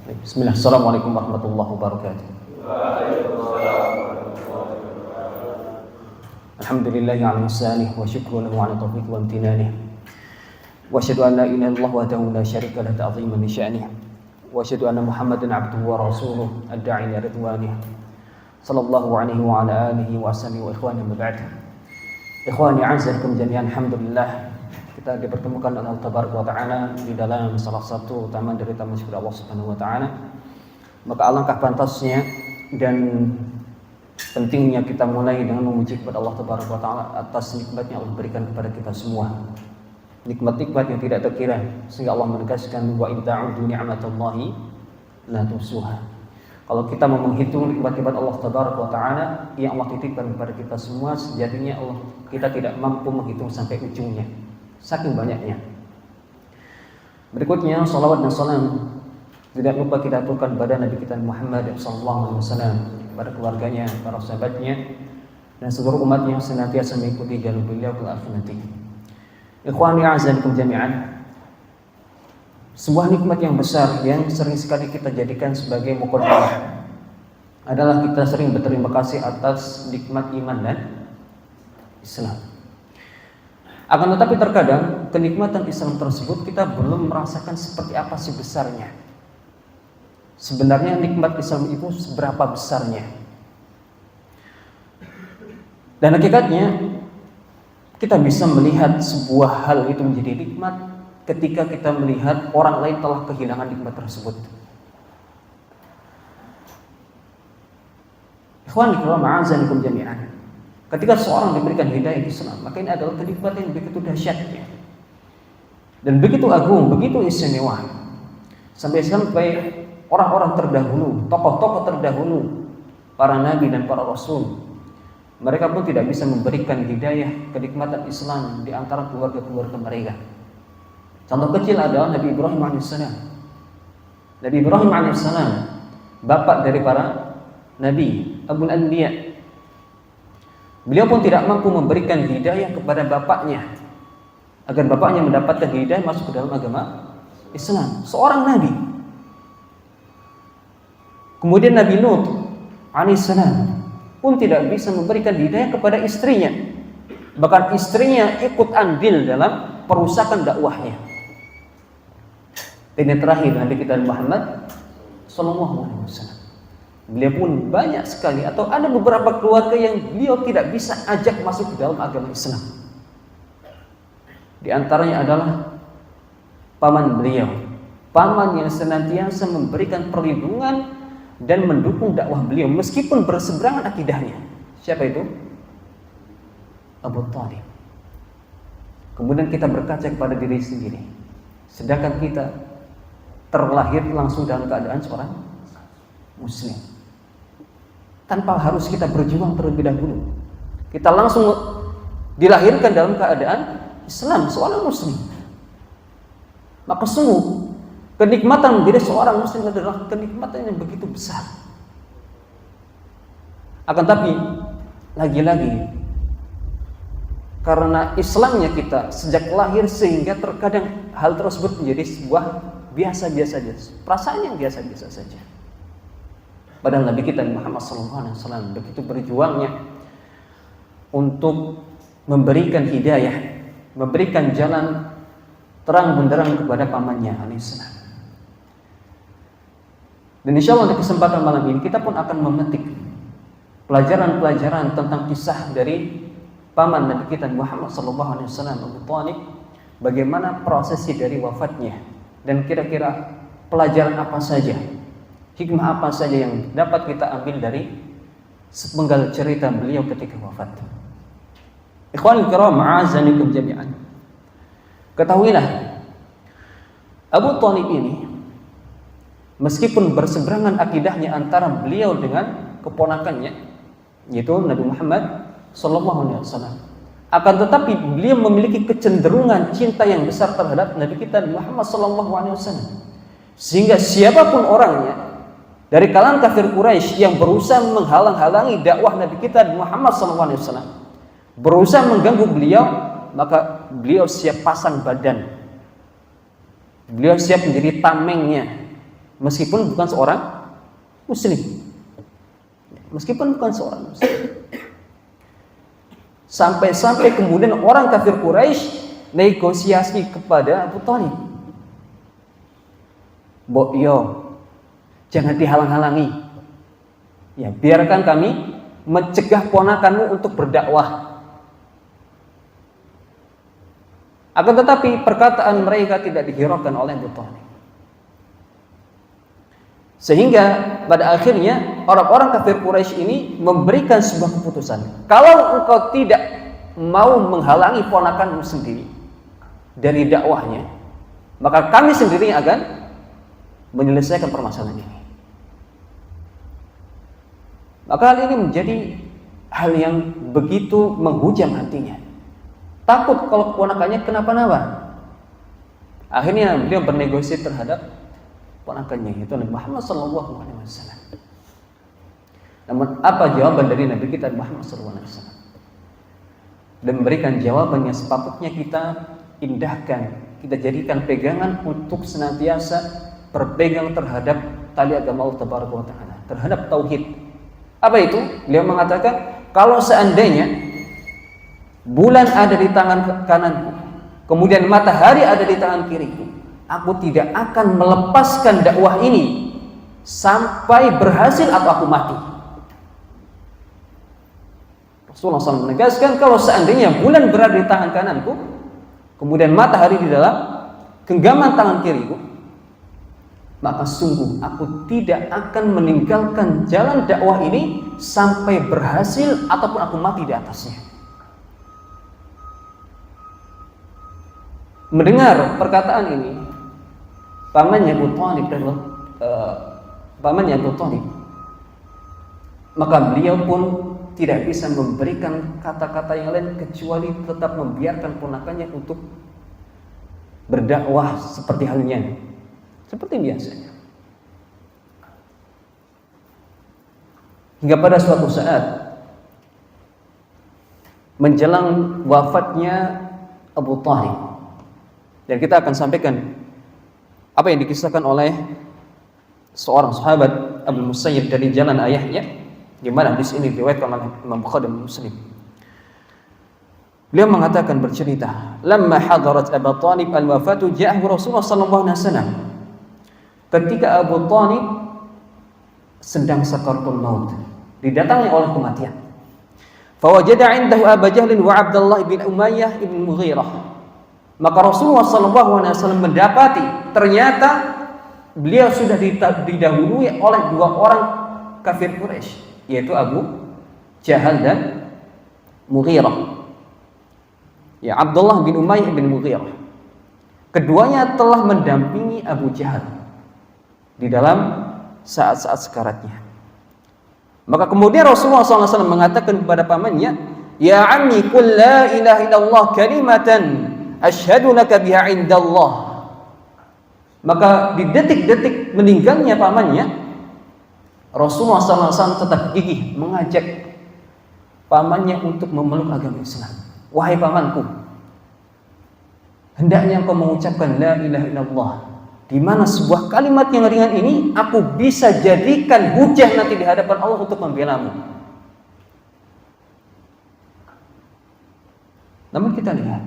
Bismillah. Assalamualaikum warahmatullahi wabarakatuh. Alhamdulillahi ala ihsanih wa syukru lahu ala taufiq wa imtinanih. Wa asyhadu an la ilaha illallah wahdahu la syarika lahu ta'ziman li sya'nih. Wa asyhadu anna Muhammadan 'abduhu wa rasuluh ad-da'i ila ridwanih. Sallallahu alaihi wa ala alihi wa sahbihi wa ikhwani ma ba'd. Ikhwani a'azzakum jami'an, alhamdulillah kita dipertemukan oleh Allah Tabaraka wa Ta'ala di dalam salah satu taman dari taman syukur Allah Subhanahu wa Ta'ala. Maka alangkah pantasnya dan pentingnya kita mulai dengan memuji kepada Allah Tabaraka wa Ta'ala atas nikmat yang Allah berikan kepada kita semua. Nikmat-nikmat yang tidak terkira, sehingga Allah menegaskan wa in ta'udu ni'matallahi la tuhsuha. Kalau kita mau menghitung nikmat-nikmat Allah Tabaraka wa Ta'ala yang Allah titipkan kepada kita semua, sejatinya kita tidak mampu menghitung sampai ujungnya, saking banyaknya. Berikutnya salawat dan salam tidak lupa kita aturkan kepada Nabi kita Muhammad sallallahu alaihi wasallam, kepada keluarganya, para sahabatnya, dan seluruh umatnya yang senantiasa mengikuti jalur beliau ke akhir nanti. Ikhwani a'azzakum jami'an, sebuah nikmat yang besar yang sering sekali kita jadikan sebagai muqaddimah adalah kita sering berterima kasih atas nikmat iman dan Islam. Akan tetapi terkadang kenikmatan Islam tersebut kita belum merasakan seperti apa sih besarnya. Sebenarnya nikmat Islam itu seberapa besarnya. Dan hakikatnya kita bisa melihat sebuah hal itu menjadi nikmat ketika kita melihat orang lain telah kehilangan nikmat tersebut. Ikhwan fillah ma'azanikum jami'an. Ketika seorang diberikan hidayah Islam, maka ini adalah kenikmatan yang begitu dahsyatnya dan begitu agung, begitu istimewa. Sampai orang-orang terdahulu, tokoh-tokoh terdahulu, para nabi dan para rasul, mereka pun tidak bisa memberikan hidayah kenikmatan Islam di antara keluarga-keluarga mereka. Contoh kecil adalah Nabi Ibrahim alaihissalam. Nabi Ibrahim alaihissalam, bapak dari para nabi, Abul Anbiya. Beliau pun tidak mampu memberikan hidayah kepada bapaknya agar bapaknya mendapatkan hidayah masuk ke dalam agama Islam, seorang nabi. Kemudian Nabi Nuh alaihissalam pun tidak bisa memberikan hidayah kepada istrinya. Bahkan istrinya ikut andil dalam perusakan dakwahnya. Dan yang terakhir Nabi kita Muhammad sallallahu alaihi wasallam. Beliau pun banyak sekali atau ada beberapa keluarga yang beliau tidak bisa ajak masuk ke dalam agama Islam. Di antaranya adalah paman beliau, paman yang senantiasa memberikan perlindungan dan mendukung dakwah beliau meskipun berseberangan akidahnya. Siapa itu? Abu Thalib. Kemudian kita berkaca kepada diri sendiri, sedangkan kita terlahir langsung dalam keadaan seorang muslim, tanpa harus kita berjuang terlebih dahulu. Kita langsung dilahirkan dalam keadaan Islam, seorang muslim. Maka sungguh kenikmatan menjadi seorang muslim adalah kenikmatan yang begitu besar. Akan tapi lagi-lagi karena Islamnya kita sejak lahir, sehingga terkadang hal tersebut menjadi sebuah biasa-biasa saja, perasaan yang biasa-biasa saja. Padahal Nabi kita Muhammad SAW begitu berjuangnya untuk memberikan hidayah, memberikan jalan terang benderang kepada pamannya alaihissalam. Dan insya Allah di kesempatan malam ini kita pun akan memetik pelajaran-pelajaran tentang kisah dari paman Nabi kita Muhammad SAW, Abu Thalib, bagaimana prosesi dari wafatnya dan kira-kira pelajaran apa saja, hikmah apa saja yang dapat kita ambil dari sepenggal cerita beliau ketika wafat. Ikhwanul kiram, a'azzanikum jami'an. Ketahuilah, Abu Thalib ini meskipun berseberangan akidahnya antara beliau dengan keponakannya, yaitu Nabi Muhammad sallallahu alaihi wasallam, akan tetapi beliau memiliki kecenderungan cinta yang besar terhadap Nabi kita Muhammad sallallahu alaihi wasallam, sehingga siapapun orangnya dari kalangan kafir Quraisy yang berusaha menghalang-halangi dakwah Nabi kita Muhammad SAW, berusaha mengganggu beliau, maka beliau siap pasang badan, beliau siap menjadi tamengnya, meskipun bukan seorang muslim. Meskipun bukan seorang muslim. Sampai-sampai kemudian orang kafir Quraisy negosiasi kepada Abu Thalib. Yo, jangan dihalang-halangi. Ya, biarkan kami mencegah ponakanmu untuk berdakwah. Akan tetapi perkataan mereka tidak dihiraukan oleh Abu Thalib. Sehingga pada akhirnya orang-orang kafir Quraisy ini memberikan sebuah keputusan. Kalau engkau tidak mau menghalangi ponakanmu sendiri dari dakwahnya, maka kami sendiri akan menyelesaikan permasalahan ini. Maka hal ini menjadi hal yang begitu menghujam hatinya. Takut kalau keponakannya kenapa-napa. Akhirnya beliau bernegosiasi terhadap ponakannya, yaitu Nabi Muhammad SAW. Namun apa jawaban dari Nabi kita Muhammad SAW? Dan memberikan jawaban yang sepatutnya kita indahkan, kita jadikan pegangan untuk senantiasa berpegang terhadap tali agama Allah Tabaraka wa Ta'ala, terhadap tauhid. Apa itu? Beliau mengatakan, kalau seandainya bulan ada di tangan kananku, kemudian matahari ada di tangan kiriku, aku tidak akan melepaskan dakwah ini sampai berhasil atau aku mati. Rasulullah SAW menegaskan, kalau seandainya bulan berada di tangan kananku, kemudian matahari di dalam genggaman tangan kiriku, maka sungguh aku tidak akan meninggalkan jalan dakwah ini sampai berhasil ataupun aku mati di atasnya. Mendengar perkataan ini, pamannya Abu Thalib, maka beliau pun tidak bisa memberikan kata-kata yang lain kecuali tetap membiarkan ponakannya untuk berdakwah seperti halnya, seperti biasanya. Hingga pada suatu saat menjelang wafatnya Abu Thalib, dan kita akan sampaikan apa yang dikisahkan oleh seorang sahabat Abu Musayyib dari jalan ayahnya, di mana hadis ini diriwayatkan oleh Imam Bukhari dan Muslim. Beliau mengatakan, bercerita, "Lamma hadarat Abu Thalib al-wafatu ja'ahu Rasulullah sallallahu alaihi wasallam." Ketika Abu Thalib sedang sakaratul maut, didatangi oleh kematian. Fawajada 'indahu Abu Jahl wa Abdullah bin Umayyah bin Mughirah. Maka Rasulullah SAW mendapati ternyata beliau sudah didahului oleh dua orang kafir Quraisy, yaitu Abu Jahal dan Mughirah. Ya, Abdullah bin Umayyah bin Mughirah. Keduanya telah mendampingi Abu Jahal di dalam saat-saat sekaratnya. Maka kemudian Rasulullah SAW mengatakan kepada pamannya, "Ya ammi qul la ilaha illallah kalimatan asyhadu laka biha indallah." Maka di detik-detik meninggalnya pamannya, Rasulullah SAW tetap gigih mengajak pamannya untuk memeluk agama Islam. "Wahai pamanku, hendaknya engkau mengucapkan la ilaha illallah, di mana sebuah kalimat yang ringan ini aku bisa jadikan hujah nanti di hadapan Allah untuk membelamu." Namun kita lihat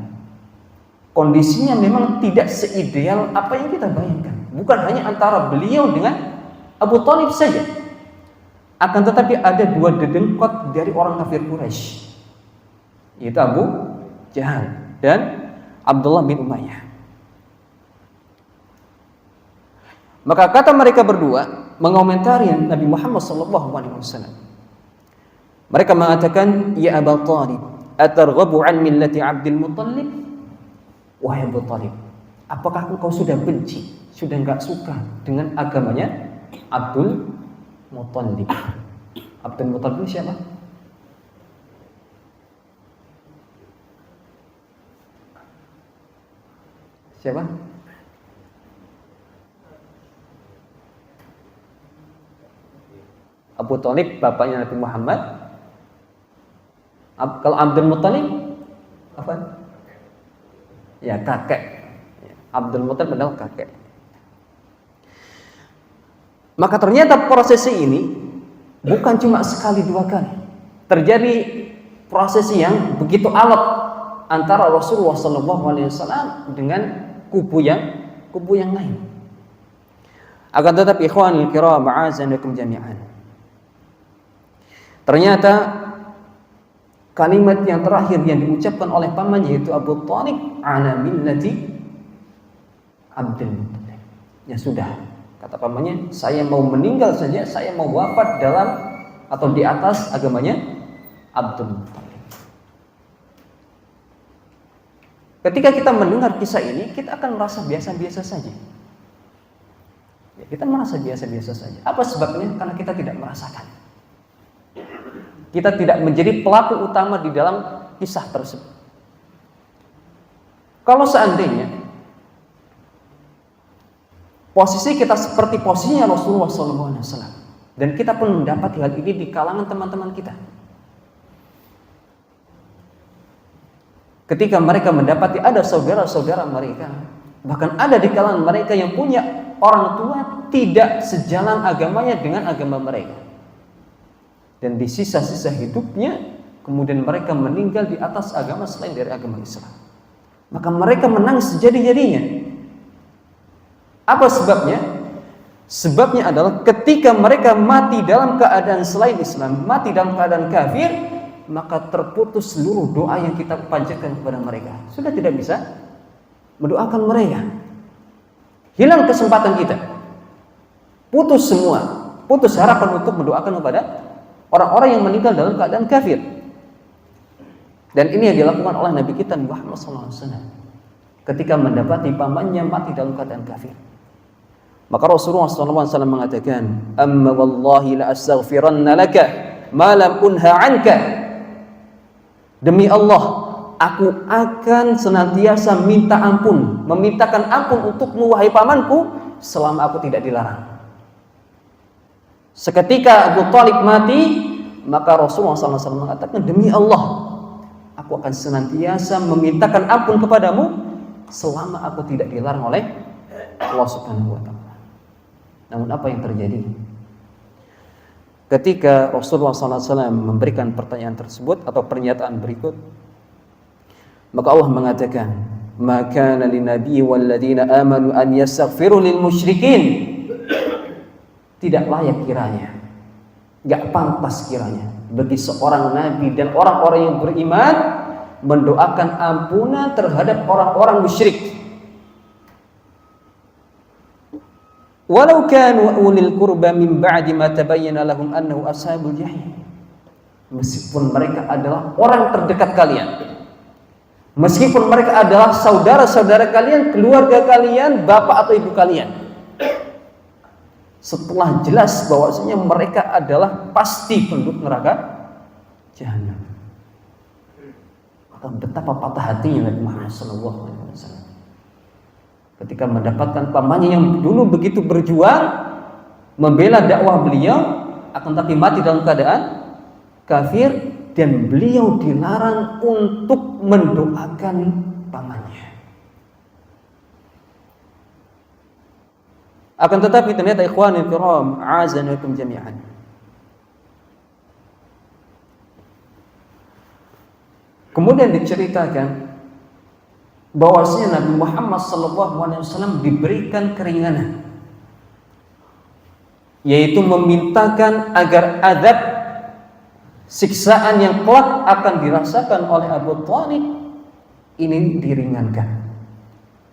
kondisinya memang tidak seideal apa yang kita bayangkan. Bukan hanya antara beliau dengan Abu Thalib saja, akan tetapi ada dua dedengkot dari orang kafir Quraisy, yaitu Abu Jahal dan Abdullah bin Umayyah. Maka kata mereka berdua mengomentari Nabi Muhammad SAW. Mereka mengatakan, "Ya Abu Thalib, atarghabu an millati Abdul Muttalib?" Wahai Abu Thalib, apakah engkau sudah benci, sudah enggak suka dengan agamanya Abdul Muttalib? Abdul Muttalib siapa? Siapa? Abu Thalib bapaknya Nabi Muhammad. Kalau Abdul Muttalib apa? Ya, kakek. Abdul Muttalib adalah kakek. Maka ternyata prosesi ini bukan cuma sekali dua kali. Terjadi prosesi yang begitu alot antara Rasulullah SAW dengan kubu yang lain. Akan tetapi ikhwanul kiram, a'azzanakum jami'an, ternyata kalimat yang terakhir yang diucapkan oleh pamannya yaitu Abu Thalib, ala millati Abdul Muttalib. Ya sudah, kata pamannya, saya mau meninggal saja, saya mau wafat dalam atau di atas agamanya Abdul Muttalib. Ketika kita mendengar kisah ini, kita akan merasa biasa-biasa saja. Ya, kita merasa biasa-biasa saja. Apa sebabnya? Karena kita tidak merasakan. Kita tidak menjadi pelaku utama di dalam kisah tersebut. Kalau seandainya posisi kita seperti posisinya Rasulullah SAW, dan kita pun mendapat hal ini di kalangan teman-teman kita, ketika mereka mendapati ada saudara-saudara mereka, bahkan ada di kalangan mereka yang punya orang tua tidak sejalan agamanya dengan agama mereka, dan di sisa-sisa hidupnya kemudian mereka meninggal di atas agama selain dari agama Islam, maka mereka menangis sejadi-jadinya. Apa sebabnya? Sebabnya adalah ketika mereka mati dalam keadaan selain Islam, mati dalam keadaan kafir, maka terputus seluruh doa yang kita panjatkan kepada mereka. Sudah tidak bisa mendoakan mereka. Hilang kesempatan kita. Putus semua. Putus harapan untuk mendoakan kepada orang-orang yang meninggal dalam keadaan kafir. Dan ini yang dilakukan oleh Nabi kita Muhammad SAW ketika mendapati pamannya mati dalam keadaan kafir. Maka Rasulullah SAW mengatakan, amma wallahi la astaghfiranna laka ma lam unha anka. Demi Allah, aku akan senantiasa minta ampun, memintakan ampun untukmu wahai pamanku selama aku tidak dilarang. Seketika Abu Thalib mati, maka Rasulullah SAW mengatakan, demi Allah, aku akan senantiasa memintakan ampun kepadamu selama aku tidak dilarang oleh Allah Subhanahu wa ta'ala. Namun apa yang terjadi? Ketika Rasulullah SAW memberikan pertanyaan tersebut atau pernyataan berikut, maka Allah mengatakan, "Ma kana lin-nabi wal ladzina amanu an yastaghfiru lil musyrikin." Tidak layak kiranya, enggak pantas kiranya bagi seorang nabi dan orang-orang yang beriman mendoakan ampunan terhadap orang-orang musyrik. Walau kanu ulil qurba min ba'di ma tabayyana lahum annahu ashabul jahim. Meskipun mereka adalah orang terdekat kalian, meskipun mereka adalah saudara-saudara kalian, keluarga kalian, bapak atau ibu kalian, setelah jelas bahwasanya mereka adalah pasti penduduk neraka jahanam, maka betapa patah hatinya Nabi Muhammad SAW ketika mendapatkan pamannya yang dulu begitu berjuang membela dakwah beliau, akan tapi mati dalam keadaan kafir, dan beliau dilarang untuk mendoakan pamannya. Akan tetapi ternyata ikhwanul kiram, a'azzanakum jami'an, kemudian diceritakan bahwasanya Nabi Muhammad SAW diberikan keringanan, yaitu memintakan agar azab siksaan yang kelak akan dirasakan oleh Abu Thalib ini diringankan.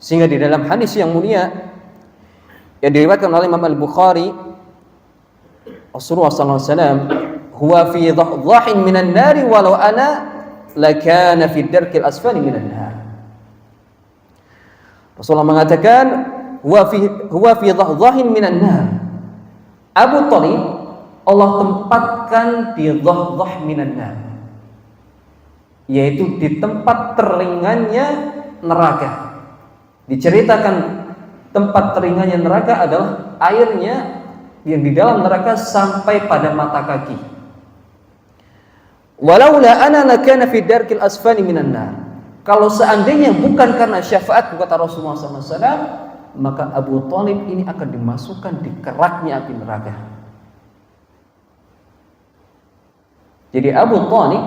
Sehingga di dalam hadis yang mulia yang diriwayatkan oleh Imam Al-Bukhari, Rasulullah SAW, huwa fi dhahhin minan nari walau ana lakana fi darkil asfali minan nar. Rasulullah mengatakan, huwa fi dhahhin minan nar. Abu Thalib Allah tempatkan di dhah minan nar, yaitu di tempat terlingannya neraka. Diceritakan tempat terlingannya neraka adalah airnya yang di dalam neraka sampai pada mata kaki. Walaula ana lakana fi darkil asfali minan nar. Kalau seandainya bukan karena syafaat kata Rasulullah SAW, maka Abu Thalib ini akan dimasukkan di keraknya api neraka. Jadi Abu Thalib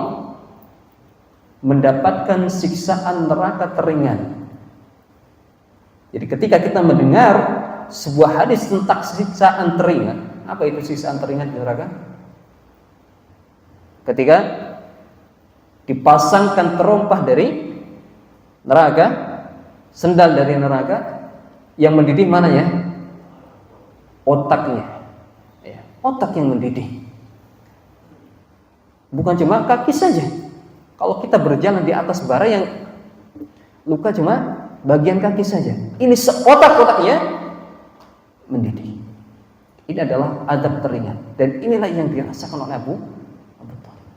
mendapatkan siksaan neraka teringan. Jadi ketika kita mendengar sebuah hadis tentang siksaan teringan, apa itu siksaan teringan di neraka? Ketika dipasangkan terompah dari neraka, sendal dari neraka, yang mendidih mana ya? Otaknya. Ya, otak yang mendidih. Bukan cuma kaki saja. Kalau kita berjalan di atas bara yang luka cuma bagian kaki saja. Ini seotak-otaknya mendidih. Ini adalah adab teringan. Dan inilah yang dirasakan oleh Abu Thalib.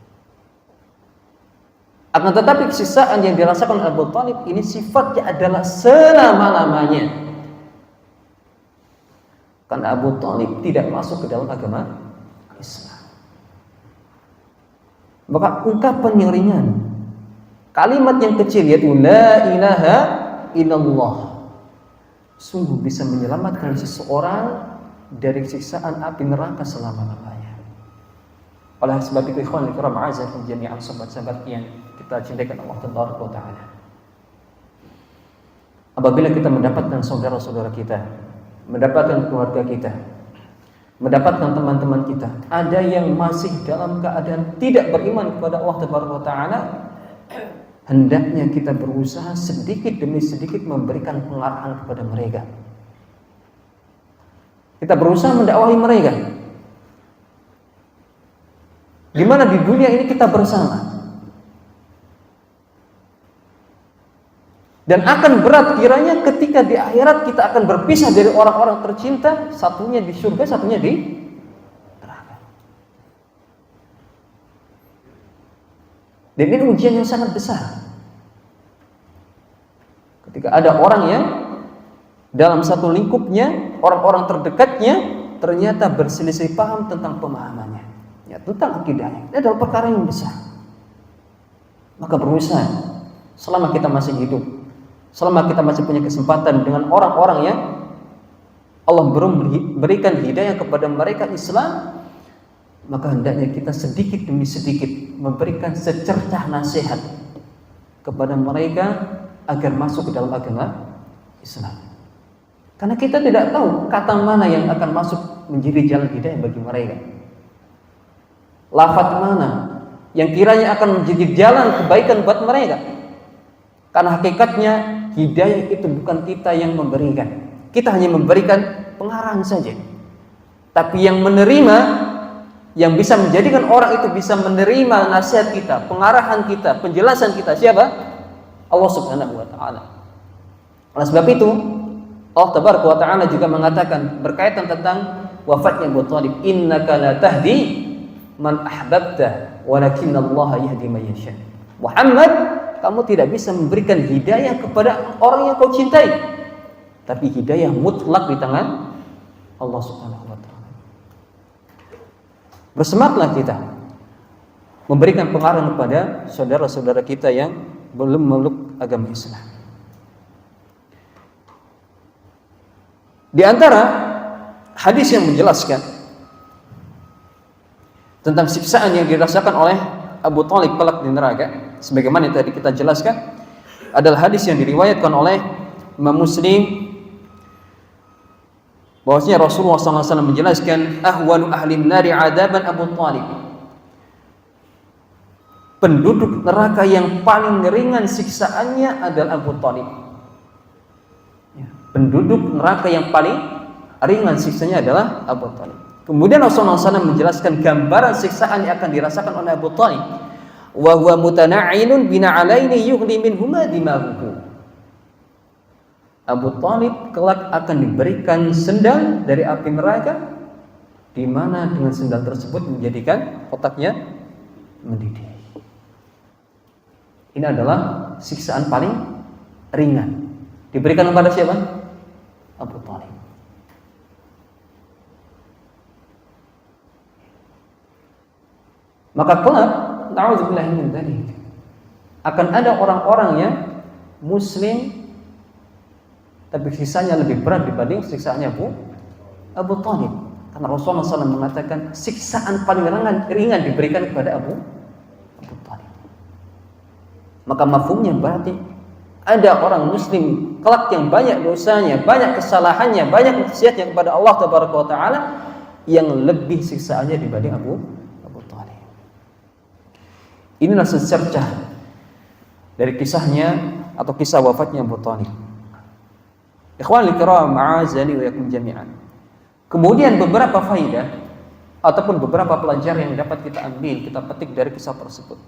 Akan tetapi siksaan yang dirasakan oleh Abu Thalib ini sifatnya adalah selama-lamanya. Karena Abu Thalib tidak masuk ke dalam agama Islam. Maka ungkapan yang ringan, kalimat yang kecil yaitu la ilaha illallah, sungguh bisa menyelamatkan seseorang dari siksaan api neraka selama-lamanya. Oleh sebab itu ikhwan fillah ma'azakum jami'an sahabat-sahabat yang kita cintakan Allah Taala. Apabila kita mendapatkan saudara-saudara kita, mendapatkan keluarga kita, mendapatkan teman-teman kita, ada yang masih dalam keadaan tidak beriman kepada Allah Taala, hendaknya kita berusaha sedikit demi sedikit memberikan pengarahan kepada mereka. Kita berusaha mendakwahi mereka. Di mana di dunia ini kita bersama. Dan akan berat kiranya ketika di akhirat kita akan berpisah dari orang-orang tercinta, satunya di surga, satunya di neraka. Dan ini ujian yang sangat besar. Ketika ada orang yang dalam satu lingkupnya, orang-orang terdekatnya ternyata berselisih paham tentang pemahamannya, ya, tentang akidahnya. Ini adalah perkara yang besar. Maka berusaha selama kita masih hidup, selama kita masih punya kesempatan dengan orang-orang yang Allah belum berikan hidayah kepada mereka Islam, maka hendaknya kita sedikit demi sedikit memberikan secercah nasihat kepada mereka agar masuk ke dalam agama Islam. Karena kita tidak tahu kata mana yang akan masuk menjadi jalan hidayah bagi mereka. Lafaz mana yang kiranya akan menjadi jalan kebaikan buat mereka. Karena hakikatnya hidayah itu bukan kita yang memberikan. Kita hanya memberikan pengarahan saja. Tapi yang menerima, yang bisa menjadikan orang itu bisa menerima nasihat kita, pengarahan kita, penjelasan kita, siapa? Allah Subhanahu wa taala. Oleh sebab itu, Allah Tabaraka wa taala juga mengatakan berkaitan tentang wafatnya Abu Thalib, innaka la tahdi man ahbabta walakinallaha yahdi man yasha. Muhammad, kamu tidak bisa memberikan hidayah kepada orang yang kau cintai, tapi hidayah mutlak di tangan Allah Subhanahu wa taala. Bersemangatlah kita memberikan pengarahan kepada saudara-saudara kita yang belum memeluk agama Islam. Di antara hadis yang menjelaskan tentang siksaan yang dirasakan oleh Abu Thalib kelak di neraka, sebagaimana yang tadi kita jelaskan, adalah hadis yang diriwayatkan oleh Imam Muslim, bahwasanya Rasulullah SAW menjelaskan, ahwanu ahli nari adaban Abu Thalib, penduduk neraka yang paling ringan siksaannya adalah Abu Thalib. Penduduk neraka yang paling ringan siksanya adalah Abu Thalib. Kemudian Rasulullah SAW menjelaskan gambaran siksaan yang akan dirasakan oleh Abu Thalib. Wa huwa mutana'inun bina'alaini yughli minhuma dimahuhu. Abu Thalib kelak akan diberikan sendal dari api neraka, di mana dengan sendal tersebut menjadikan otaknya mendidih. Ini adalah siksaan paling ringan. Diberikan kepada siapa? Abu Thalib. Maka kelak, na'udzubillah min dzalik, akan ada orang-orang yang muslim tapi siksanya lebih berat dibanding siksaannya Abu Thalib. Karena Rasulullah SAW mengatakan siksaan paling ringan diberikan kepada Abu Thalib. Maka mafhumnya berarti ada orang muslim kelak yang banyak dosanya, banyak kesalahannya, banyak maksiatnya kepada Allah Tabaraka wa Ta'ala, yang lebih siksaannya dibanding Abu Thalib. Inilah secercah dari kisahnya atau kisah wafatnya Abu Thalib. Ikhwanul kiram, a'azani wa yakum jami'an. Kemudian beberapa faidah ataupun beberapa pelajaran yang dapat kita ambil, kita petik dari kisah tersebut.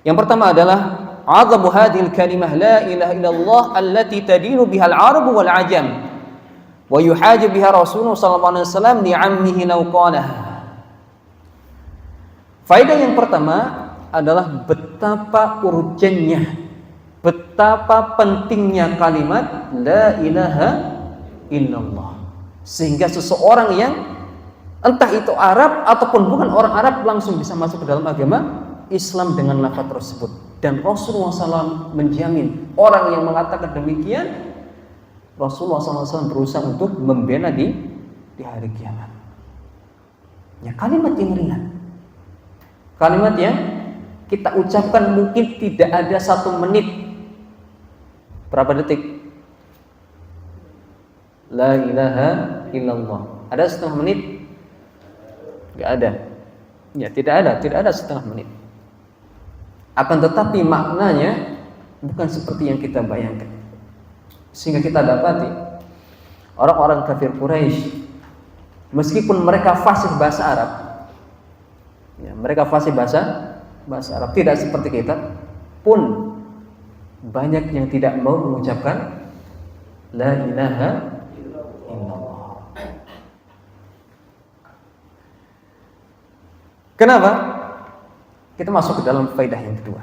Yang pertama adalah azamu hadhil kalimah la ilaha illallah allati tadinu biha al-arab wal ajam wa yuhaju biha Rasulullah sallallahu alaihi wasallam li 'ammihi law qalaha. Faedah yang pertama adalah betapa urgennya, betapa pentingnya kalimat la ilaha illallah, sehingga seseorang yang entah itu Arab ataupun bukan orang Arab langsung bisa masuk ke dalam agama Islam dengan lafaz tersebut. Dan Rasulullah SAW menjamin orang yang mengatakan demikian, Rasulullah SAW berusaha untuk membela di hari kiamat. Ya, kalimat yang ringan, kalimat yang kita ucapkan mungkin tidak ada 1 menit. Berapa detik? La ilaha illallah. Ada setengah menit? Tidak ada. Ya, tidak ada setengah menit. Akan tetapi maknanya bukan seperti yang kita bayangkan. Sehingga kita dapati orang-orang kafir Quraisy, meskipun mereka fasih bahasa Arab, ya, mereka fasih bahasa Arab, tidak seperti kita, pun banyak yang tidak mau mengucapkan la ilaha illallah. Kenapa? Kita masuk ke dalam faedah yang kedua.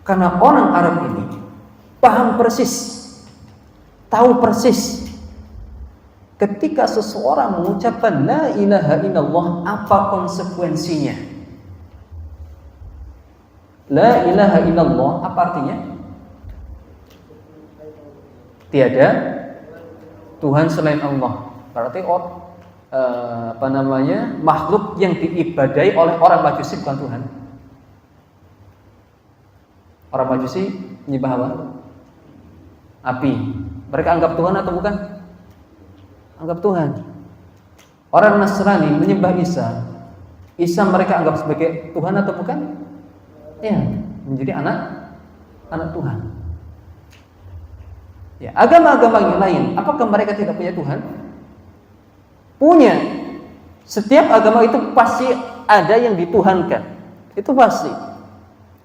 Karena orang Arab ini paham persis, tahu persis ketika seseorang mengucapkan la ilaha illallah apa konsekuensinya. La ilaha illallah apa artinya? Tiada Tuhan selain Allah. Berarti makhluk yang diibadai oleh orang Majusi bukan Tuhan. Orang Majusi menyembah apa? Api. Mereka anggap Tuhan atau bukan? Anggap Tuhan. Orang Nasrani menyembah Isa. Isa mereka anggap sebagai Tuhan atau bukan? Ya, menjadi anak Tuhan. Ya, agama-agama yang lain, apakah mereka tidak punya Tuhan? Punya. Setiap agama itu pasti ada yang dituhankan. Itu pasti.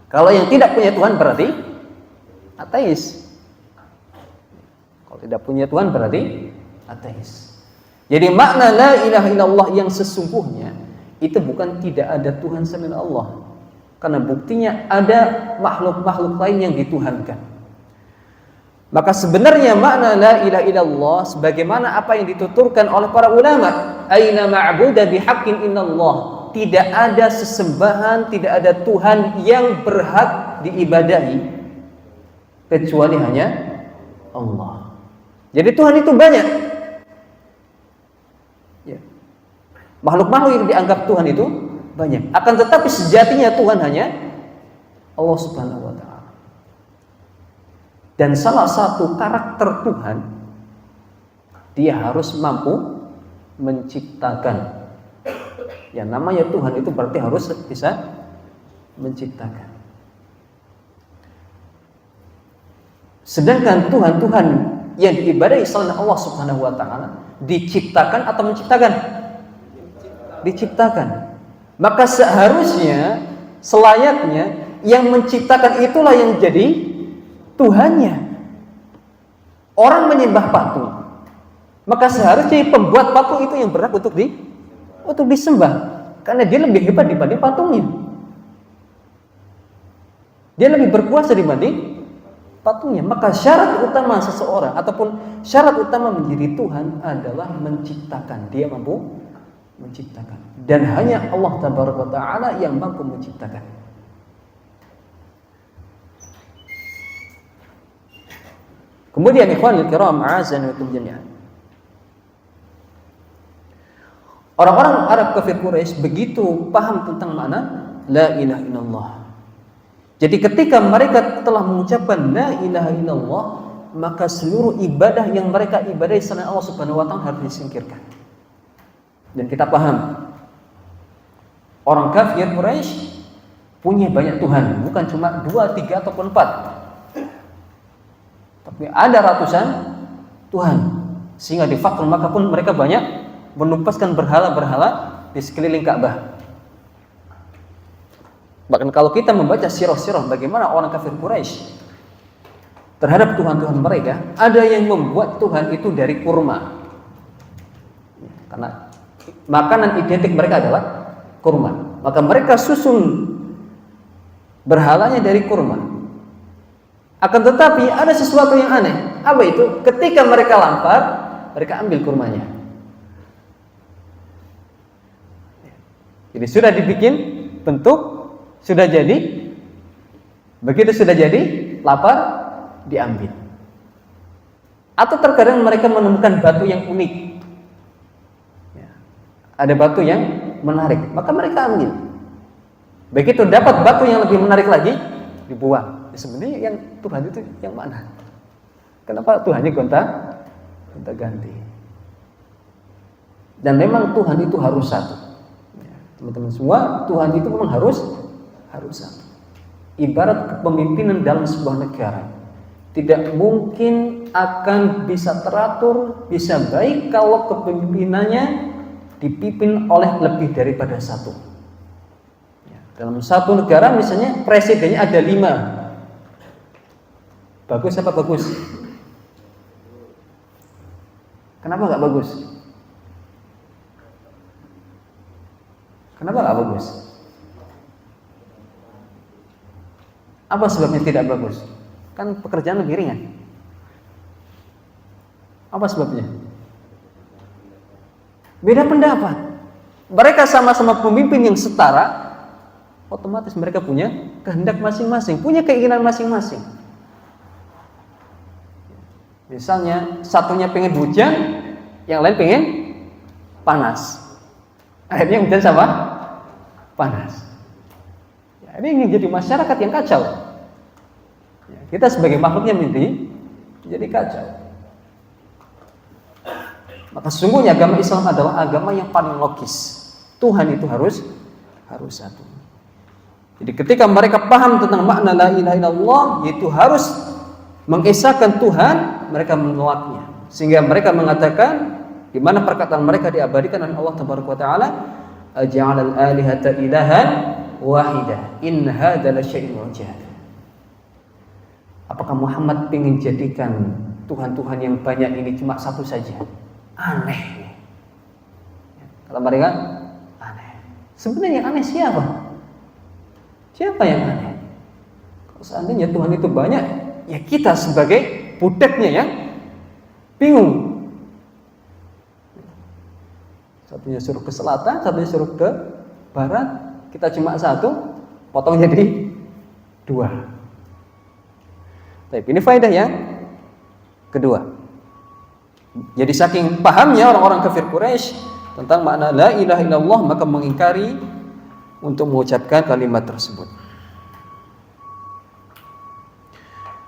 Kalau yang tidak punya Tuhan berarti ateis. Kalau tidak punya Tuhan berarti ateis. Jadi makna la ilaha illallah yang sesungguhnya itu bukan tidak ada Tuhan selain Allah. Karena buktinya ada makhluk-makhluk lain yang dituhankan. Maka sebenarnya makna la ilaha illallah sebagaimana apa yang dituturkan oleh para ulama, aina ma'buda bihaqqin illallah, tidak ada sesembahan, tidak ada Tuhan yang berhak diibadahi kecuali hanya Allah. Jadi Tuhan itu banyak. Ya. Makhluk-makhluk yang dianggap Tuhan itu banyak. Akan tetapi sejatinya Tuhan hanya Allah Subhanahu wa Ta'ala. Dan salah satu karakter Tuhan, dia harus mampu menciptakan. Yang namanya Tuhan itu berarti harus bisa menciptakan. Sedangkan Tuhan-Tuhan yang diibadahi selain Allah Subhanahu wa Ta'ala diciptakan atau menciptakan? Diciptakan. Maka seharusnya, selayaknya yang menciptakan itulah yang jadi Tuhannya. Orang menyembah patung, maka seharusnya pembuat patung itu yang berhak untuk disembah, karena dia lebih hebat dibanding patungnya. Dia lebih berkuasa dibanding patungnya. Maka syarat utama seseorang ataupun syarat utama menjadi Tuhan adalah menciptakan. Dia mampu menciptakan, dan hanya Allah Tabaraka wa Ta'ala yang mampu menciptakan. Kemudian ikhwanul kiram, a'azzanakum jami'an. Orang-orang Arab kafir Quraisy begitu paham tentang makna la ilaha illallah. Jadi ketika mereka telah mengucapkan la ilaha illallah, maka seluruh ibadah yang mereka ibadahi selain Allah Subhanahu wa taala harus disingkirkan. Dan kita paham, orang kafir Quraisy punya banyak Tuhan, bukan cuma 2, 3 ataupun 4. Tapi ada ratusan Tuhan. Sehingga di Fathul Makkah pun mereka banyak menumpaskan berhala-berhala di sekeliling Ka'bah. Bahkan kalau kita membaca sirah-sirah bagaimana orang kafir Quraisy terhadap Tuhan-Tuhan mereka, ada yang membuat Tuhan itu dari kurma. Karena makanan identik mereka adalah kurma. Maka mereka susun berhalanya dari kurma. Akan tetapi ada sesuatu yang aneh. Apa itu? Ketika mereka lapar, mereka ambil kurmanya. Jadi sudah dibikin bentuk, sudah jadi. Begitu sudah jadi, lapar, diambil. Atau terkadang mereka menemukan batu yang unik. Ada batu yang menarik, maka mereka ambil. Begitu dapat batu yang lebih menarik lagi, dibuang. Sebenarnya yang Tuhan itu yang mana? Kenapa Tuhannya gonta-ganti? Dan memang Tuhan itu harus satu. Teman-teman semua, Tuhan itu memang harus satu. Ibarat kepemimpinan dalam sebuah negara, tidak mungkin akan bisa teratur, bisa baik kalau kepemimpinannya dipimpin oleh lebih daripada satu. Dalam satu negara misalnya presidennya ada 5. Bagus apa bagus? Kenapa nggak bagus? Kenapa nggak bagus? Apa sebabnya tidak bagus? Kan pekerjaan lebih ringan. Apa sebabnya? Beda pendapat. Mereka sama-sama pemimpin yang setara, otomatis mereka punya kehendak masing-masing, punya keinginan masing-masing. Misalnya satunya pengen hujan, yang lain pengen panas. Akhirnya hujan sama panas. Ya, ini ingin jadi masyarakat yang kacau. Ya, kita sebagai makhluknya menjadi kacau. Maka sesungguhnya agama Islam adalah agama yang paling logis. Tuhan itu harus satu. Jadi ketika mereka paham tentang makna la ilaha illallah, yaitu harus mengesahkan Tuhan, mereka menolaknya. Sehingga mereka mengatakan, di mana perkataan mereka diabadikan oleh Allah Tabaraka wa taala, aj'alal alihata ilahan wahidah in hadza la syai'un ujab. Apakah Muhammad ingin jadikan Tuhan-Tuhan yang banyak ini cuma satu saja? Aneh. Kalau mereka aneh. Sebenarnya yang aneh siapa? Siapa yang aneh? Kalau seandainya Tuhan itu banyak, ya kita sebagai budaknya yang bingung. Satunya suruh ke selatan, satunya suruh ke barat, kita cuma satu, potong jadi 2. Tapi ini faedah yang kedua. Jadi saking pahamnya orang-orang kafir Quraisy tentang makna la ilaha illallah, maka mengingkari untuk mengucapkan kalimat tersebut.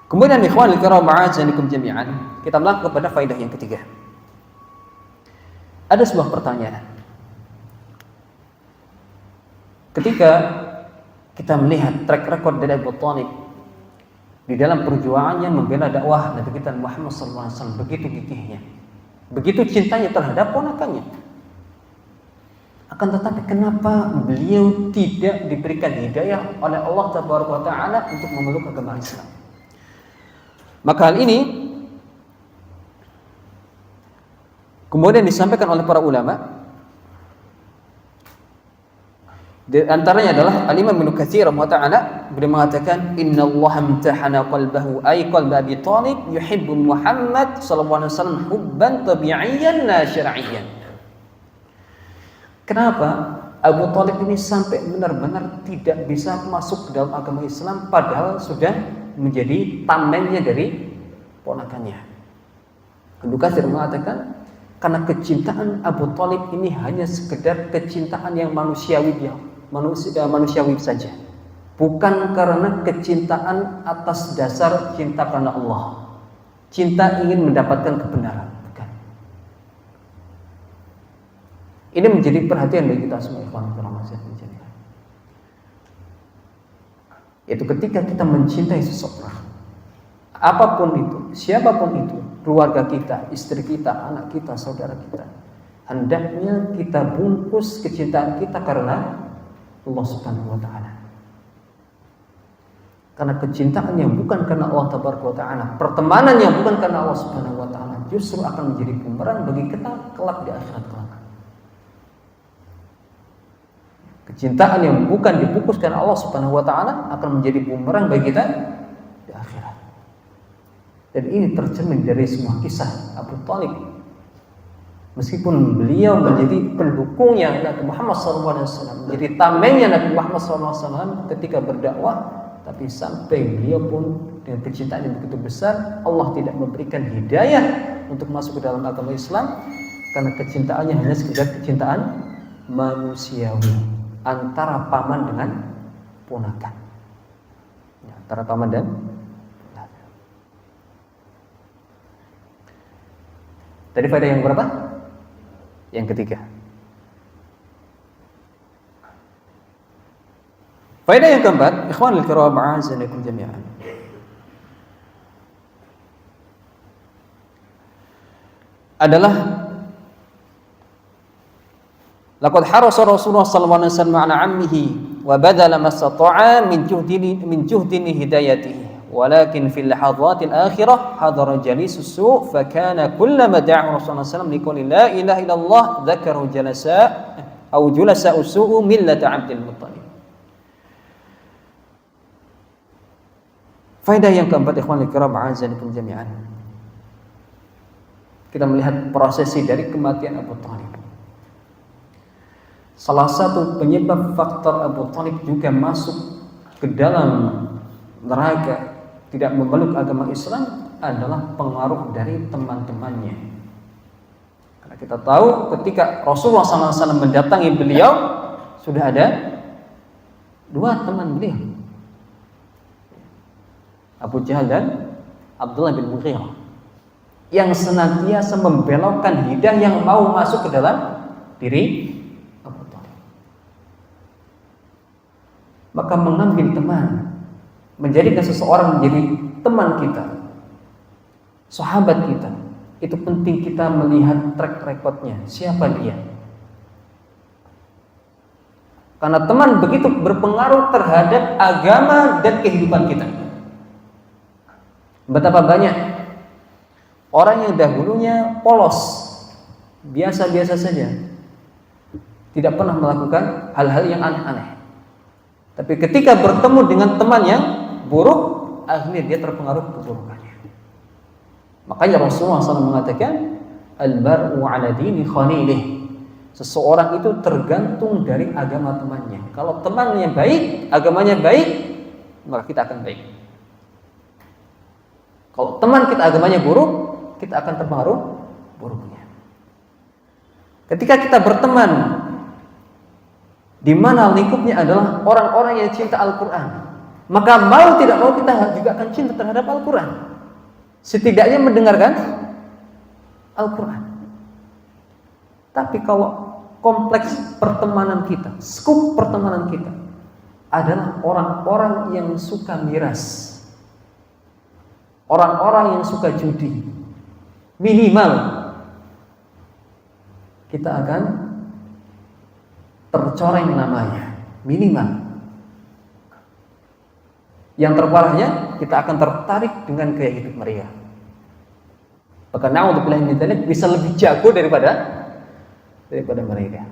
Kemudian ikhwanul kiram ma'azanikum jami'an, kita melangkah kepada faedah yang ketiga. Ada sebuah pertanyaan. Ketika kita melihat track record dari Abu Thalib di dalam perjuangannya membela dakwah Nabi kita Muhammad SAW, begitu gigihnya, begitu cintanya terhadap ponakannya. Akan tetapi kenapa beliau tidak diberikan hidayah oleh Allah Taala untuk memeluk agama Islam? Maka hal ini kemudian disampaikan oleh para ulama. Di antaranya adalah Al-Imam Ibnu Katsir rahimahullah, beliau mengatakan innallaha imtahana qalbahu ay qalba Abi Thalib yuhibbu Muhammad sallallahu alaihi wasallam hubban tabi'iyyan la syar'iyyan. Kenapa Abu Thalib ini sampai benar-benar tidak bisa masuk ke dalam agama Islam padahal sudah menjadi tamennya dari ponakannya. Ibnu Katsir mengatakan karena kecintaan Abu Thalib ini hanya sekedar kecintaan yang manusiawi saja. Bukan karena kecintaan atas dasar cinta karena Allah. Cinta ingin mendapatkan kebenaran. Bukan. Ini menjadi perhatian bagi kita semua ikhwan fillah. Yaitu ketika kita mencintai seseorang, apapun itu, siapapun itu, keluarga kita, istri kita, anak kita, saudara kita, hendaknya kita bungkus kecintaan kita karena Allah Subhanahu wa taala. Karena kecintaan yang bukan karena Allah Tabaraka wa taala, pertemanan yang bukan karena Allah Subhanahu wa taala, justru akan menjadi bumerang bagi kita kelak di akhirat kelak. Kecintaan yang bukan dibungkus karena Allah Subhanahu wa taala akan menjadi bumerang bagi kita di akhirat. Dan ini tercermin dari semua kisah Abu Thalib. Meskipun beliau menjadi pendukungnya Nabi Muhammad SAW, menjadi tamennya Nabi Muhammad SAW ketika berdakwah, tapi sampai beliau pun dengan kecintaan yang begitu besar, Allah tidak memberikan hidayah untuk masuk ke dalam agama Islam karena kecintaannya hanya sekedar kecintaan manusiawi antara paman dengan ponakan. Antara paman dan ponakan. Tadi faedah yang berapa? Yang ketiga. Faedah yang keempat, ikhwanul kiram, a'azzanakum jami'an. Adalah laqad harasa Rasulullah sallallahu alaihi wasallam ala ammihi wa badala mastata'a min juhdin hidayatihi, walakin fil lahadhatil akhirah hadara jalisus su' fa kana kullama da'a Rasulullah sallallahu alaihi wasallam liqawli la ilaha illallah dzakara jalasa aw julasa usu'u millata 'Abdul Muttalib. Faedah yang keempat, ikhwanul kiram, a'azzanakum jami'an. Kita melihat prosesi dari kematian Abu Thalib. Salah satu penyebab faktor Abu Thalib juga masuk ke dalam neraka, tidak memeluk agama Islam, adalah pengaruh dari teman-temannya. Karena kita tahu ketika Rasulullah SAW mendatangi beliau, sudah ada dua teman beliau, Abu Jahal dan Abdullah bin Mughirah, yang senantiasa membelokkan lidah yang mau masuk ke dalam diri Abu Thalib. Maka mengambil teman, menjadikan seseorang menjadi teman kita, sahabat kita, itu penting kita melihat track recordnya, siapa dia. Karena teman begitu berpengaruh terhadap agama dan kehidupan kita. Betapa banyak orang yang dahulunya polos, biasa-biasa saja, tidak pernah melakukan hal-hal yang aneh-aneh, tapi ketika bertemu dengan teman yang buruk, akhirnya dia terpengaruh keburukannya. Makanya Rasulullah SAW mengatakan, al-mar'u ala dini khalilih. Seseorang itu tergantung dari agama temannya. Kalau temannya baik, agamanya baik, maka kita akan baik. Kalau teman kita agamanya buruk, kita akan terpengaruh buruknya. Ketika kita berteman di mana lingkupnya adalah orang-orang yang cinta Al-Quran, maka mau tidak mau kita juga akan cinta terhadap Al-Quran. Setidaknya mendengarkan Al-Quran. Tapi kalau kompleks pertemanan kita, skup pertemanan kita adalah orang-orang yang suka miras, orang-orang yang suka judi, minimal kita akan tercoreng namanya, minimal. Yang terparahnya kita akan tertarik dengan gaya hidup mereka. Bahkan naudzubillah min dzalik, bisa lebih jago daripada mereka.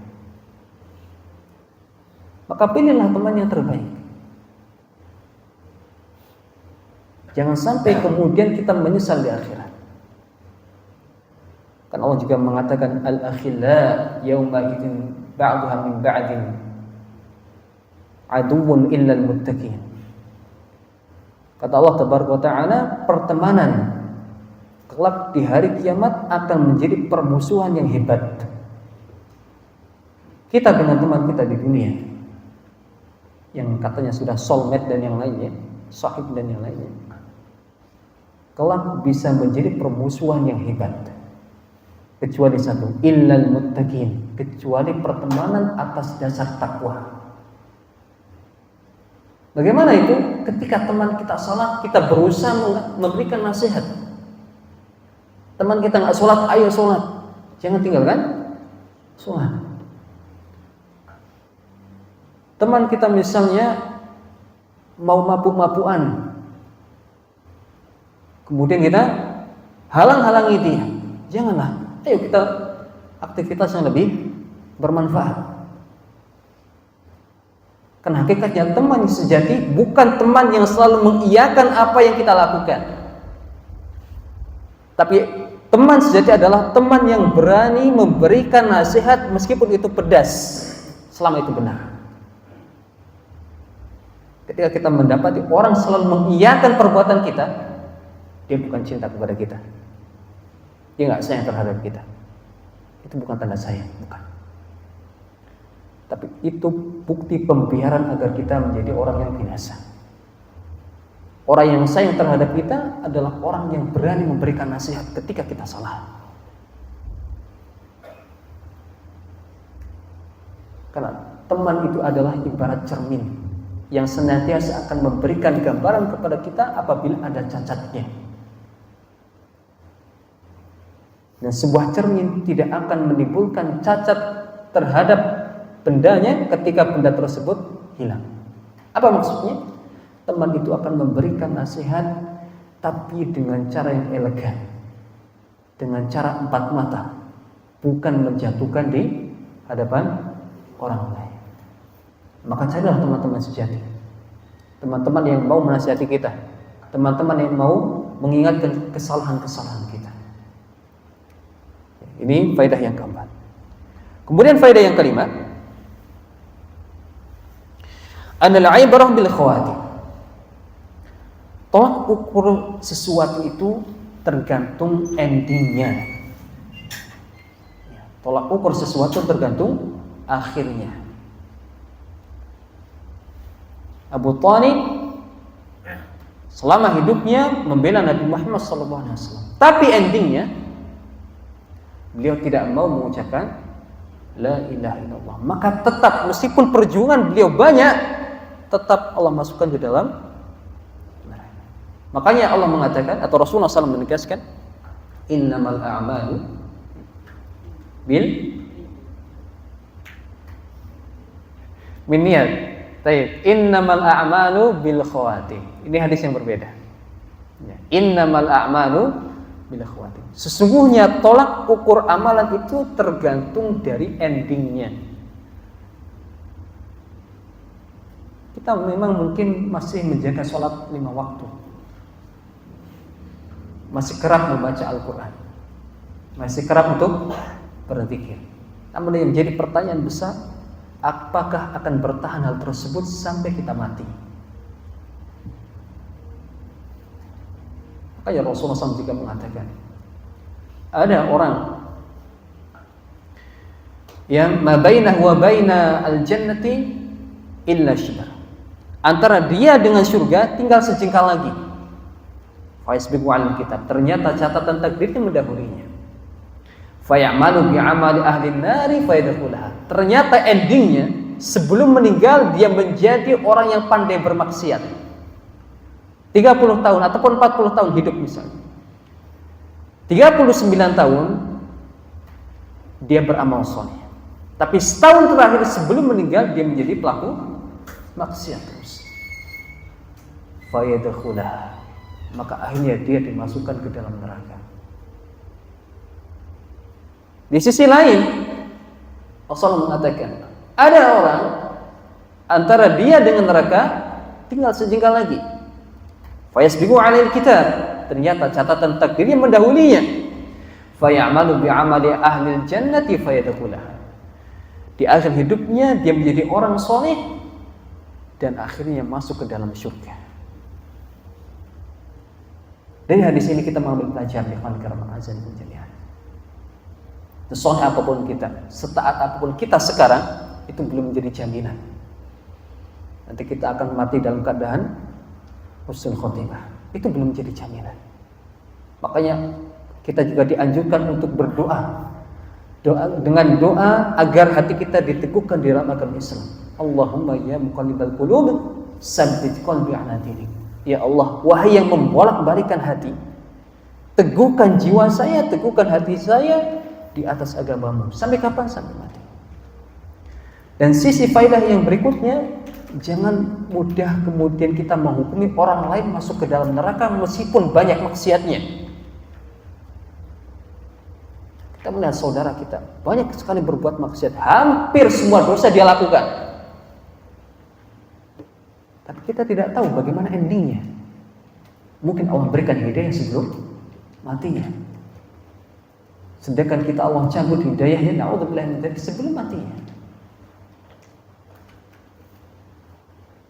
Maka pilihlah teman yang terbaik. Jangan sampai kemudian kita menyesal di akhirat. Kan Allah juga mengatakan al-akhilla yauma idzin ba'duha min ba'din aduwwun illal muttaqin. Kata Allah Tabaraka wa Ta'ala, pertemanan kelak di hari kiamat akan menjadi permusuhan yang hebat. Kita dengan teman kita di dunia yang katanya sudah soulmate dan yang lainnya, sahib dan yang lainnya, kelak bisa menjadi permusuhan yang hebat. Kecuali satu, illal muttaqin, kecuali pertemanan atas dasar takwa. Bagaimana itu? Ketika teman kita salat, kita berusaha memberikan nasihat. Teman kita nggak sholat, ayo sholat, jangan tinggalkan sholat. Teman kita misalnya mau mabuk-mabukan, kemudian kita halang-halangi dia, janganlah. Ayo kita aktivitas yang lebih bermanfaat. Karena hakikatnya teman sejati bukan teman yang selalu mengiyakan apa yang kita lakukan, tapi teman sejati adalah teman yang berani memberikan nasihat meskipun itu pedas, selama itu benar. Ketika kita mendapati orang selalu mengiyakan perbuatan kita, dia bukan cinta kepada kita, dia nggak sayang terhadap kita. Itu bukan tanda sayang, bukan. Tapi itu bukti pembiaran agar kita menjadi orang yang binasa. Orang yang sayang terhadap kita adalah orang yang berani memberikan nasihat ketika kita salah. Karena teman itu adalah ibarat cermin yang senantiasa akan memberikan gambaran kepada kita apabila ada cacatnya. Dan sebuah cermin tidak akan menimbulkan cacat terhadap bendanya ketika benda tersebut hilang. Apa maksudnya? Teman itu akan memberikan nasihat tapi dengan cara yang elegan, dengan cara empat mata, bukan menjatuhkan di hadapan orang lain. Maka carilah teman-teman sejati, teman-teman yang mau menasihati kita, teman-teman yang mau mengingatkan kesalahan-kesalahan kita. Ini faedah yang keempat. Kemudian faedah yang kelima, anal ibrah bil khawatim. Tolak ukur sesuatu itu tergantung endingnya. Tolak ukur sesuatu tergantung akhirnya. Abu Thalib selama hidupnya membela Nabi Muhammad SAW, tapi endingnya beliau tidak mau mengucapkan la ilaha illallah. Maka tetap meskipun perjuangan beliau banyak, tetap Allah masukkan ke dalam neraka. Makanya Allah mengatakan, atau Rasulullah SAW menegaskan, innamal a'malu bil niat. Baik, innamal a'malu bil khawatim. Ini hadis yang berbeda. Innamal a'malu bil khawatim. Sesungguhnya tolak ukur amalan itu tergantung dari endingnya. Kita memang mungkin masih menjaga sholat 5 waktu, masih kerap membaca Al-Quran, masih kerap untuk berzikir. Namun yang menjadi pertanyaan besar, apakah akan bertahan hal tersebut sampai kita mati? Makanya Rasulullah SAW juga mengatakan, ada orang yang ma bainahu wa baina al-jannati illa shibr. Antara dia dengan surga tinggal sejengkal lagi. Faisbiqu al kitab. Ternyata catatan takdirnya mendahulinya. Fayamalu bi'amali ahli nari fayadkhulaha. Ternyata endingnya sebelum meninggal dia menjadi orang yang pandai bermaksiat. 30 tahun ataupun 40 tahun hidup misalnya. 39 tahun dia beramal soleh. Tapi setahun terakhir sebelum meninggal dia menjadi pelaku maksiat terus. Fayadkhulaha. Maka akhirnya dia dimasukkan ke dalam neraka. Di sisi lain, Rasulullah mengatakan, ada orang antara dia dengan neraka tinggal sejengkal lagi. Fayasbiqu 'alail kitab. Ternyata catatan takdirnya mendahulinya. Fayamalu bi'amali ahlil jannati fayadkhulaha. Di akhir hidupnya dia menjadi orang soleh dan akhirnya masuk ke dalam surga. Dari hadis ini kita mengambil pelajaran ikhwan karam azan jami'an. Sesoleh apapun kita, setaat apapun kita sekarang, itu belum menjadi jaminan nanti kita akan mati dalam keadaan husnul khotimah. Itu belum menjadi jaminan. Makanya kita juga dianjurkan untuk berdoa. Dengan doa agar hati kita diteguhkan di dalam agama Islam. Allahumma ya muqallibal qulub, tsabbit qalbi ala dinik. Ya Allah, wahai yang membolak-balikan hati, teguhkan jiwa saya, teguhkan hati saya di atas agamamu. Sampai kapan? Sampai mati. Dan sisi faidah yang berikutnya, jangan mudah kemudian kita menghukumi orang lain masuk ke dalam neraka meskipun banyak maksiatnya. Kita melihat saudara kita banyak sekali berbuat maksiat, hampir semua dosa dia lakukan. Tapi kita tidak tahu bagaimana endingnya. Mungkin Allah berikan hidayah sebelum matinya. Sedangkan kita Allah cabut hidayahnya, na'udzubillah min dzalik, sebelum matinya.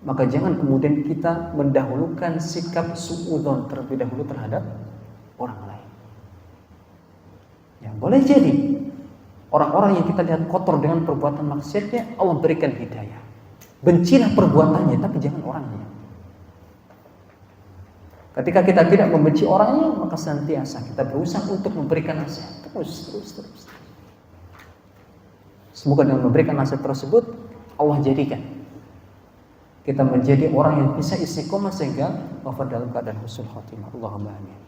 Maka jangan kemudian kita mendahulukan sikap suudzon terlebih dahulu terhadap orang lain. Ya, boleh jadi orang-orang yang kita lihat kotor dengan perbuatan maksiatnya, Allah berikan hidayah. Bencilah perbuatannya, tapi jangan orangnya. Ketika kita tidak membenci orangnya, maka senantiasa kita berusaha untuk memberikan nasihat. Terus. Semoga dengan memberikan nasihat tersebut, Allah jadikan kita menjadi orang yang bisa istiqomah sehingga wafat dalam keadaan husnul khotimah. Allahumma amin.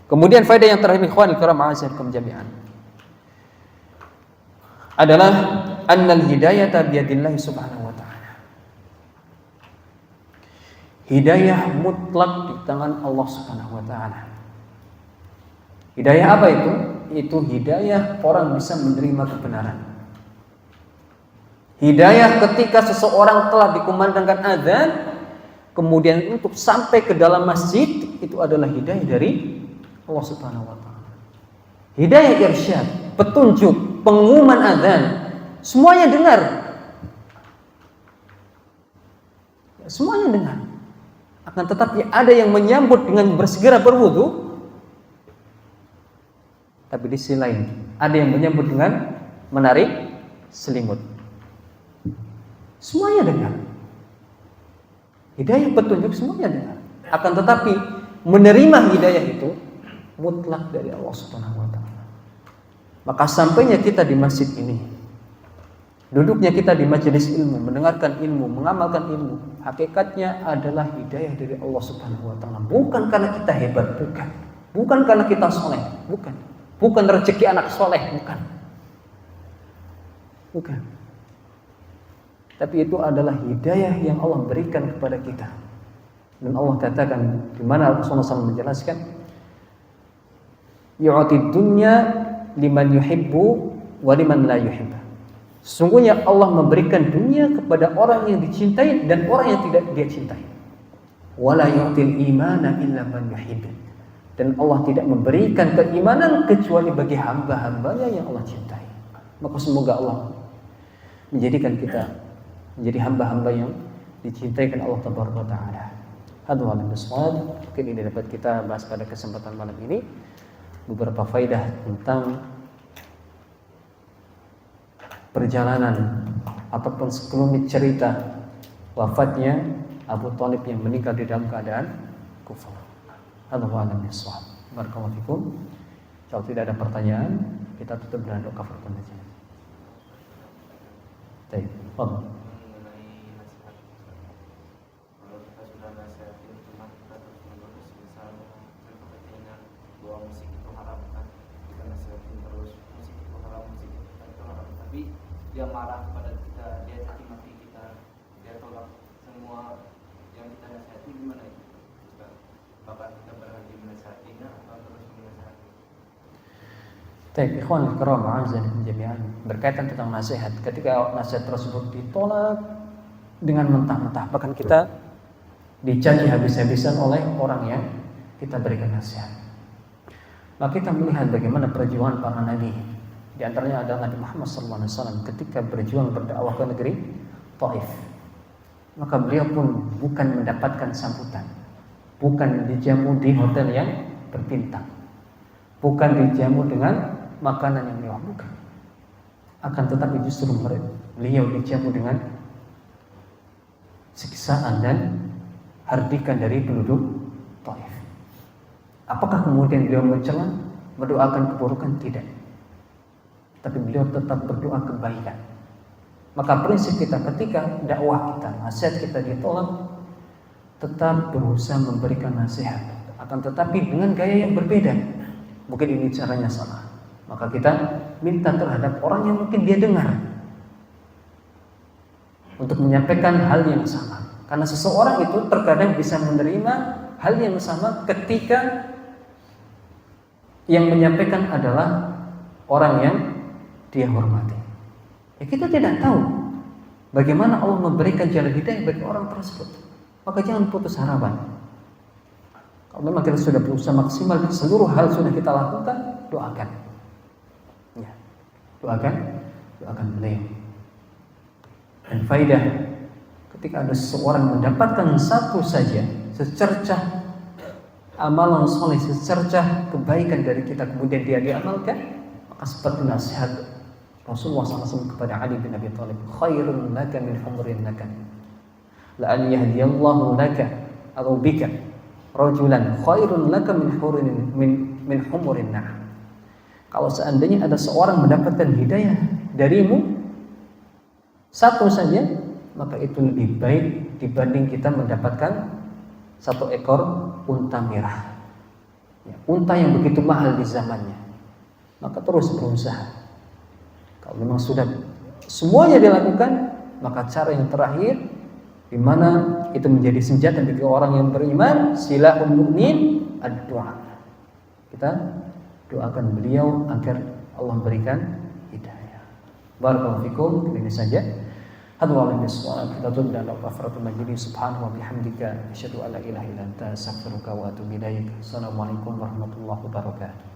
Kemudian faedah yang terakhir, ikhwan kiram a'azakum jami'an, adalah annal hidayata biyadillahi subhanahu wa ta'ala. Hidayah mutlak di tangan Allah subhanahu wa ta'ala. Hidayah apa itu? Itu hidayah orang bisa menerima kebenaran. Hidayah ketika seseorang telah dikumandangkan azan, kemudian untuk sampai ke dalam masjid, itu adalah hidayah dari Allah subhanahu wa ta'ala. Hidayah irsyad, petunjuk, pengumuman azan, semuanya dengar. Semuanya dengar. Akan tetapi ada yang menyambut dengan bersegera berwudu, tapi di sisi lain ada yang menyambut dengan menarik selimut. Semuanya dengar. Hidayah petunjuk semuanya dengar. Akan tetapi menerima hidayah itu mutlak dari Allah Subhanahu wa taala. Maka sampainya kita di masjid ini, duduknya kita di majelis ilmu, mendengarkan ilmu, mengamalkan ilmu, hakikatnya adalah hidayah dari Allah Subhanahu wa taala. Bukan karena kita hebat, bukan. Bukan karena kita soleh, bukan. Bukan rezeki anak soleh, bukan. Bukan. Tapi itu adalah hidayah yang Allah berikan kepada kita. Dan Allah katakan, di mana Rasulullah SAW menjelaskan, yu'atid dunya liman yuhibbu wa liman la yuhibbu. Sesungguhnya Allah memberikan dunia kepada orang yang dicintai dan orang yang tidak dia cintai. Wala yu'til imana illa man yuhibbu. Dan Allah tidak memberikan keimanan kecuali bagi hamba-hambanya yang Allah cintai. Maka semoga Allah menjadikan kita menjadi hamba-hamba yang dicintai oleh Allah Tabaraka wa Ta'ala. Hadza wal bisawab. Mungkin ini dapat kita bahas pada kesempatan malam ini beberapa faedah tentang perjalanan ataupun sekelumit cerita wafatnya Abu Thalib yang meninggal di dalam keadaan kufur. Hadza wal bisawab. Barakallahu fikum. Kalau tidak ada pertanyaan, kita tutup dengan doa kafaratul majlis. Baik, fadhil. Dia marah kepada kita, dia caci maki kita, dia tolak semua yang kita nasihati, gimana itu? Bapak kita berhenti menasihatinya atau terus menasihati? Baik, ikhwan kiram azan jami'an, berkaitan tentang nasihat. Ketika nasihat tersebut ditolak dengan mentah-mentah, bahkan kita dicaci habis-habisan oleh orang yang kita berikan nasihat. Maka kita melihat bagaimana perjuangan para nabi. Di antaranya adalah Nabi Muhammad SAW ketika berjuang berdakwah ke negeri Taif. Maka beliau pun bukan mendapatkan sambutan. bukan dijamu di hotel yang berbintang, bukan dijamu dengan makanan yang mewah, bukan. Akan tetapi justru beliau dijamu dengan siksaan dan hardikan dari penduduk Taif. Apakah kemudian beliau mencela, mendoakan keburukan? Tidak. Tapi beliau tetap berdoa kebaikan. Maka prinsip kita ketika dakwah kita, nasihat kita ditolak, tetap berusaha memberikan nasihat, akan tetapi dengan gaya yang berbeda. Mungkin ini caranya salah, maka kita minta terhadap orang yang mungkin dia dengar untuk menyampaikan hal yang sama. Karena seseorang itu terkadang bisa menerima hal yang sama ketika yang menyampaikan adalah orang yang dia hormati. Ya, kita tidak tahu bagaimana Allah memberikan jalan hidayah bagi orang tersebut. Maka jangan putus harapan. Kalau memang kita sudah berusaha maksimal di seluruh hal sudah kita lakukan, doakan. Ya, doakan beliau. Dan faidah ketika ada seseorang mendapatkan satu saja secercah amalan soleh, secercah kebaikan dari kita, kemudian dia diamalkan, maka seperti nasihat Rasulullah SAW kepada Ali bin Abi Thalib, khairun laka min humrin nakan, la an yahdiyallahu laka atau bika rajulan khairun laka min humurin na'am. Kalau seandainya ada seorang mendapatkan hidayah darimu satu saja, maka itu lebih baik dibanding kita mendapatkan satu ekor unta merah, ya, unta yang begitu mahal di zamannya. Maka terus berusaha. Kalau memang sudah semuanya dilakukan, maka cara yang terakhir di mana itu menjadi senjata bagi orang yang beriman, silahul mu'min ad-du'a. Kita doakan beliau agar Allah berikan hidayah. Barakallahu fikum. Ini saja. Hadza wa bi'iswab. Kita tutup dengan kafaratul majlis. Subhanahu wa bihamdika asyhadu an la ilaha illa anta astaghfiruka wa atubu ilaik. Assalamualaikum warahmatullahi wabarakatuh.